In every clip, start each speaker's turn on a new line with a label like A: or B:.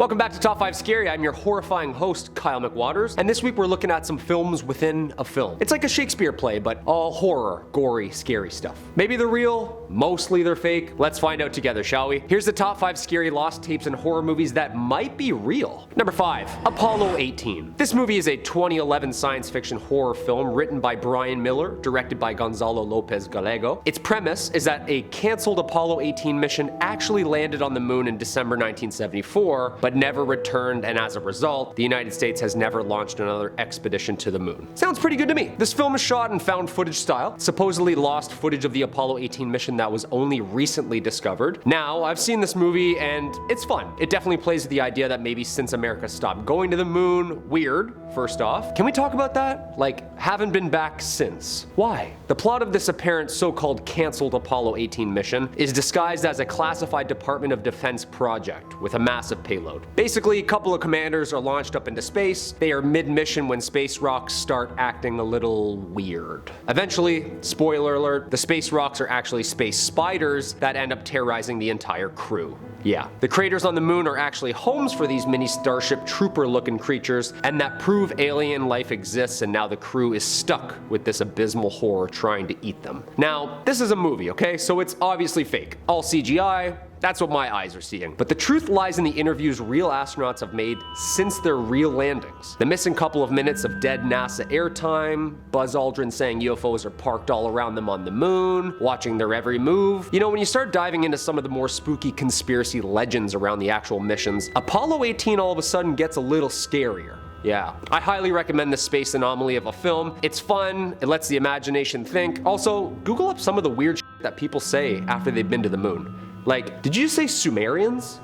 A: Welcome back to Top 5 Scary. I'm your horrifying host, Kyle McWaters, and this week we're looking at some films within a film. It's like a Shakespeare play, but all horror, gory, scary stuff. Maybe they're real, mostly they're fake. Let's find out together, shall we? Here's the top 5 scary lost tapes and horror movies that might be real. Number 5, Apollo 18. This movie is a 2011 science fiction horror film written by Brian Miller, directed by Gonzalo Lopez Gallego. Its premise is that a cancelled Apollo 18 mission actually landed on the moon in December 1974, but never returned, and as a result, the United States has never launched another expedition to the moon. Sounds pretty good to me. This film is shot in found footage style, supposedly lost footage of the Apollo 18 mission that was only recently discovered. Now, I've seen this movie and it's fun. It definitely plays with the idea that maybe since America stopped going to the moon, weird, first off. Can we talk about that? Like, haven't been back since. Why? The plot of this apparent so-called cancelled Apollo 18 mission is disguised as a classified Department of Defense project with a massive payload. Basically, a couple of commanders are launched up into space. They are mid-mission when space rocks start acting a little weird. Eventually, spoiler alert, the space rocks are actually space spiders that end up terrorizing the entire crew. Yeah, the craters on the moon are actually homes for these mini Starship Trooper-looking creatures, and that prove alien life exists, and now the crew is stuck with this abysmal horror trying to eat them. Now, this is a movie, okay? So it's obviously fake. All CGI. That's what my eyes are seeing. But the truth lies in the interviews real astronauts have made since their real landings. The missing couple of minutes of dead NASA airtime, Buzz Aldrin saying UFOs are parked all around them on the moon, watching their every move. You know, when you start diving into some of the more spooky conspiracy legends around the actual missions, Apollo 18 all of a sudden gets a little scarier. Yeah, I highly recommend this space anomaly of a film. It's fun, it lets the imagination think. Also, Google up some of the weird shit that people say after they've been to the moon. Like, did you say Sumerians?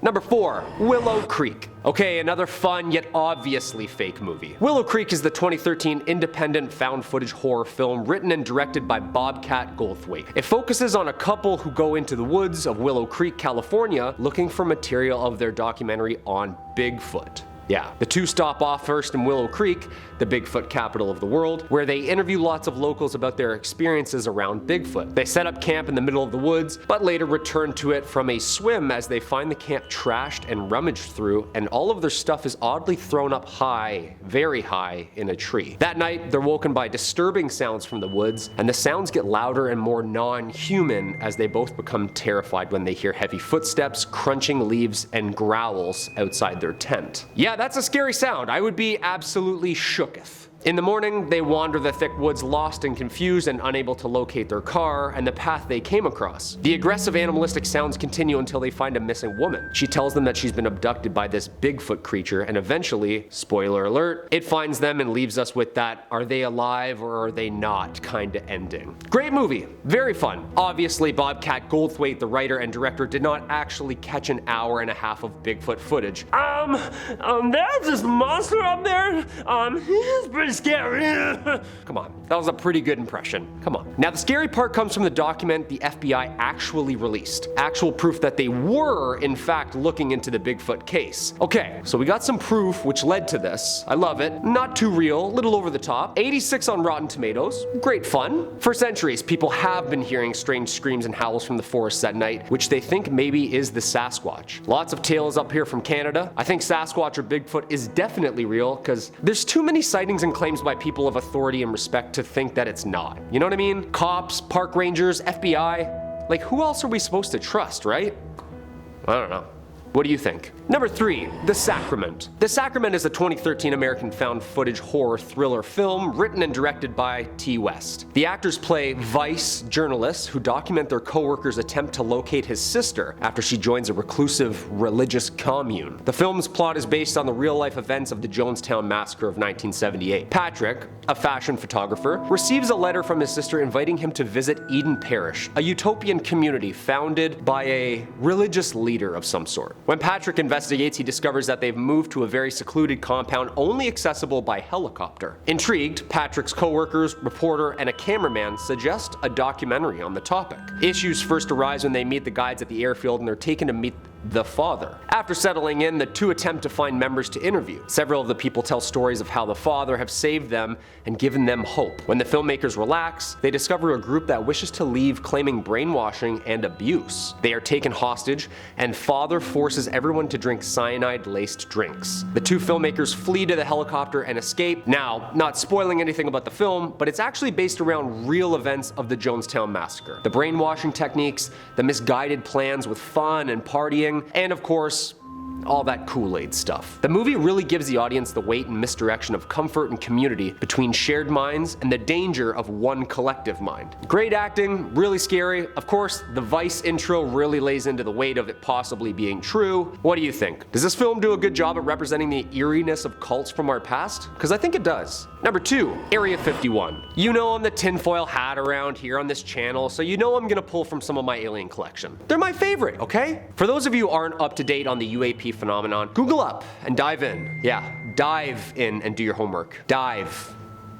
A: Number 4, Willow Creek. Okay, another fun yet obviously fake movie. Willow Creek is the 2013 independent found footage horror film written and directed by Bobcat Goldthwait. It focuses on a couple who go into the woods of Willow Creek, California, looking for material of their documentary on Bigfoot. Yeah, the two stop off first in Willow Creek, the Bigfoot capital of the world, where they interview lots of locals about their experiences around Bigfoot. They set up camp in the middle of the woods, but later return to it from a swim as they find the camp trashed and rummaged through, and all of their stuff is oddly thrown up high, very high, in a tree. That night, they're woken by disturbing sounds from the woods, and the sounds get louder and more non-human as they both become terrified when they hear heavy footsteps, crunching leaves, and growls outside their tent. Yeah, that's a scary sound. I would be absolutely shooketh. In the morning, they wander the thick woods lost and confused and unable to locate their car and the path they came across. The aggressive animalistic sounds continue until they find a missing woman. She tells them that she's been abducted by this Bigfoot creature, and eventually, spoiler alert, it finds them and leaves us with that are they alive or are they not kinda ending. Great movie, very fun. Obviously, Bobcat Goldthwait, the writer and director, did not actually catch an hour and a half of Bigfoot footage. There's this monster up there, he's pretty scary. Come on, that was a pretty good impression. Come on. Now the scary part comes from the document the FBI actually released. Actual proof that they were, in fact, looking into the Bigfoot case. Okay, so we got some proof which led to this. I love it. Not too real, a little over the top. 86 on Rotten Tomatoes. Great fun. For centuries, people have been hearing strange screams and howls from the forests at night, which they think maybe is the Sasquatch. Lots of tales up here from Canada. I think Sasquatch or Bigfoot is definitely real, because there's too many sightings and claims by people of authority and respect to think that it's not. You know what I mean? Cops, park rangers, FBI. Like, who else are we supposed to trust, right? I don't know. What do you think? Number 3, The Sacrament. The Sacrament is a 2013 American found footage horror thriller film written and directed by T. West. The actors play Vice journalists who document their co-worker's attempt to locate his sister after she joins a reclusive religious commune. The film's plot is based on the real-life events of the Jonestown Massacre of 1978. Patrick, a fashion photographer, receives a letter from his sister inviting him to visit Eden Parish, a utopian community founded by a religious leader of some sort. When Patrick investigates, he discovers that they've moved to a very secluded compound only accessible by helicopter. Intrigued, Patrick's co-workers, reporter, and a cameraman suggest a documentary on the topic. Issues first arise when they meet the guides at the airfield and they're taken to meet the father. After settling in, the two attempt to find members to interview. Several of the people tell stories of how the father have saved them and given them hope. When the filmmakers relax, they discover a group that wishes to leave, claiming brainwashing and abuse. They are taken hostage, and father forces everyone to drink cyanide-laced drinks. The two filmmakers flee to the helicopter and escape. Now, not spoiling anything about the film, but it's actually based around real events of the Jonestown Massacre. The brainwashing techniques, the misguided plans with fun and partying, and of course, all that Kool-Aid stuff. The movie really gives the audience the weight and misdirection of comfort and community between shared minds and the danger of one collective mind. Great acting, really scary. Of course, the Vice intro really lays into the weight of it possibly being true. What do you think? Does this film do a good job at representing the eeriness of cults from our past? Because I think it does. Number 2, Area 51. You know I'm the tinfoil hat around here on this channel, so you know I'm gonna pull from some of my alien collection. They're my favorite, okay? For those of you who aren't up to date on the UAP phenomenon, Google up and dive in. Yeah, dive in and do your homework. Dive.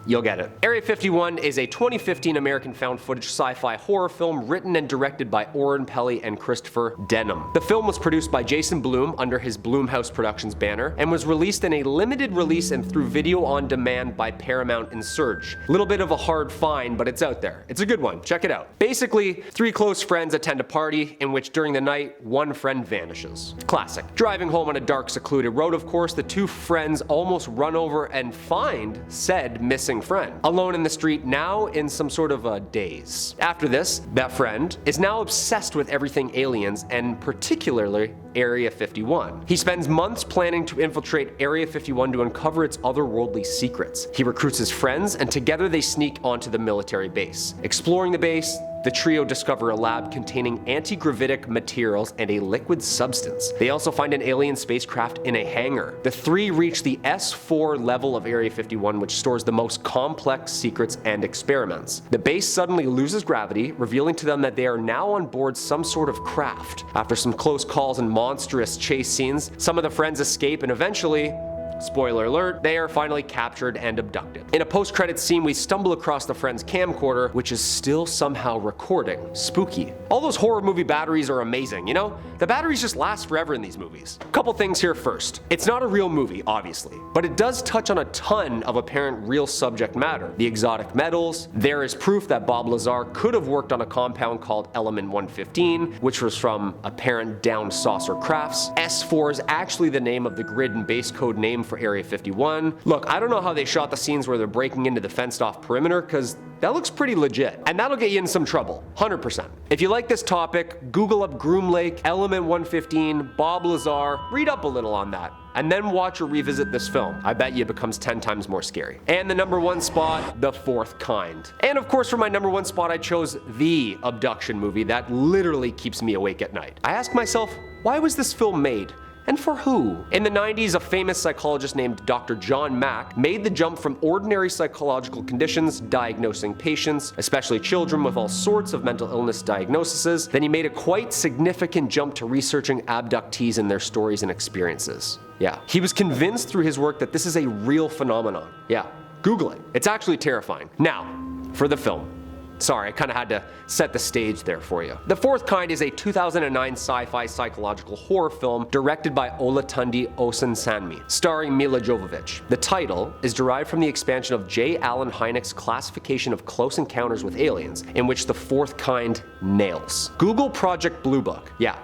A: You'll get it. Area 51 is a 2015 American found footage sci-fi horror film written and directed by Oren Peli and Christopher Denham. The film was produced by Jason Blum under his Blumhouse Productions banner and was released in a limited release and through video on demand by Paramount and Surge. Little bit of a hard find, but it's out there. It's a good one. Check it out. Basically, 3 close friends attend a party in which during the night, one friend vanishes. Classic. Driving home on a dark, secluded road, of course, the 2 friends almost run over and find said missing friend, alone in the street, now in some sort of a daze. After this, that friend is now obsessed with everything aliens and particularly Area 51. He spends months planning to infiltrate Area 51 to uncover its otherworldly secrets. He recruits his friends and together they sneak onto the military base. Exploring the base, the trio discover a lab containing anti-gravitic materials and a liquid substance. They also find an alien spacecraft in a hangar. The 3 reach the S4 level of Area 51, which stores the most complex secrets and experiments. The base suddenly loses gravity, revealing to them that they are now on board some sort of craft. After some close calls and monstrous chase scenes, some of the friends escape and eventually, spoiler alert, they are finally captured and abducted. In a post-credits scene, we stumble across the friend's camcorder, which is still somehow recording. Spooky. All those horror movie batteries are amazing, you know? The batteries just last forever in these movies. Couple things here first. It's not a real movie, obviously, but it does touch on a ton of apparent real subject matter. The exotic metals. There is proof that Bob Lazar could have worked on a compound called Element 115, which was from apparent down saucer crafts. S4 is actually the name of the grid and base code name for Area 51. Look, I don't know how they shot the scenes where they're breaking into the fenced off perimeter, because that looks pretty legit. And that'll get you in some trouble, 100%. If you like this topic, Google up Groom Lake, Element 115, Bob Lazar, read up a little on that, and then watch or revisit this film. I bet you it becomes 10 times more scary. And the number 1 spot, The Fourth Kind. And of course for my number 1 spot, I chose the abduction movie that literally keeps me awake at night. I ask myself, why was this film made? And for who? In the 90s, a famous psychologist named Dr. John Mack made the jump from ordinary psychological conditions, diagnosing patients, especially children with all sorts of mental illness diagnoses. Then he made a quite significant jump to researching abductees and their stories and experiences. Yeah, he was convinced through his work that this is a real phenomenon. Yeah, Google it. It's actually terrifying. Now, for the film. Sorry, I kind of had to set the stage there for you. The Fourth Kind is a 2009 sci-fi psychological horror film directed by Olatunde Osunsanmi, starring Mila Jovovich. The title is derived from the expansion of J. Allen Hynek's classification of close encounters with aliens, in which the Fourth Kind nails. Google Project Blue Book. Yeah.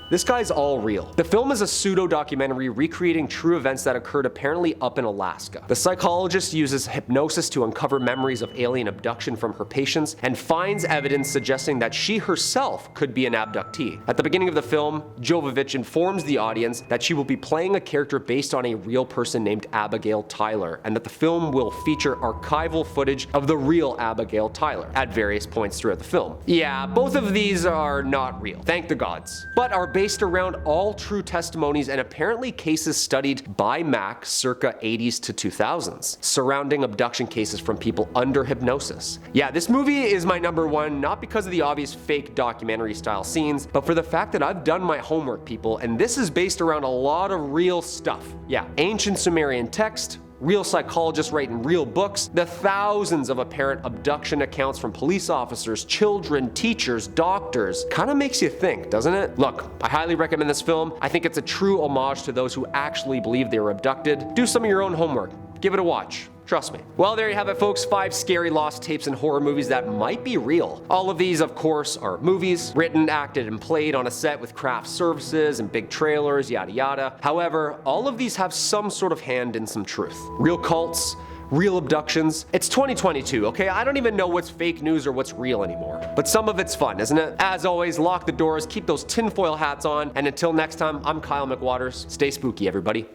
A: This guy's all real. The film is a pseudo-documentary recreating true events that occurred apparently up in Alaska. The psychologist uses hypnosis to uncover memories of alien abduction from her patients and finds evidence suggesting that she herself could be an abductee. At the beginning of the film, Jovovich informs the audience that she will be playing a character based on a real person named Abigail Tyler, and that the film will feature archival footage of the real Abigail Tyler at various points throughout the film. Yeah, both of these are not real, thank the gods, but are based around all true testimonies and apparently cases studied by Mack circa 80s to 2000s, surrounding abduction cases from people under hypnosis. Yeah, this movie is my number 1, not because of the obvious fake documentary style scenes, but for the fact that I've done my homework, people, and this is based around a lot of real stuff. Yeah, ancient Sumerian text, real psychologists writing real books, the thousands of apparent abduction accounts from police officers, children, teachers, doctors, kind of makes you think, doesn't it? Look, I highly recommend this film. I think it's a true homage to those who actually believe they were abducted. Do some of your own homework. Give it a watch. Trust me. Well, there you have it, folks. 5 scary lost tapes and horror movies that might be real. All of these, of course, are movies, written, acted, and played on a set with craft services and big trailers, yada yada. However, all of these have some sort of hand in some truth. Real cults, real abductions. It's 2022, okay? I don't even know what's fake news or what's real anymore. But some of it's fun, isn't it? As always, lock the doors, keep those tinfoil hats on, and until next time, I'm Kyle McWaters. Stay spooky, everybody.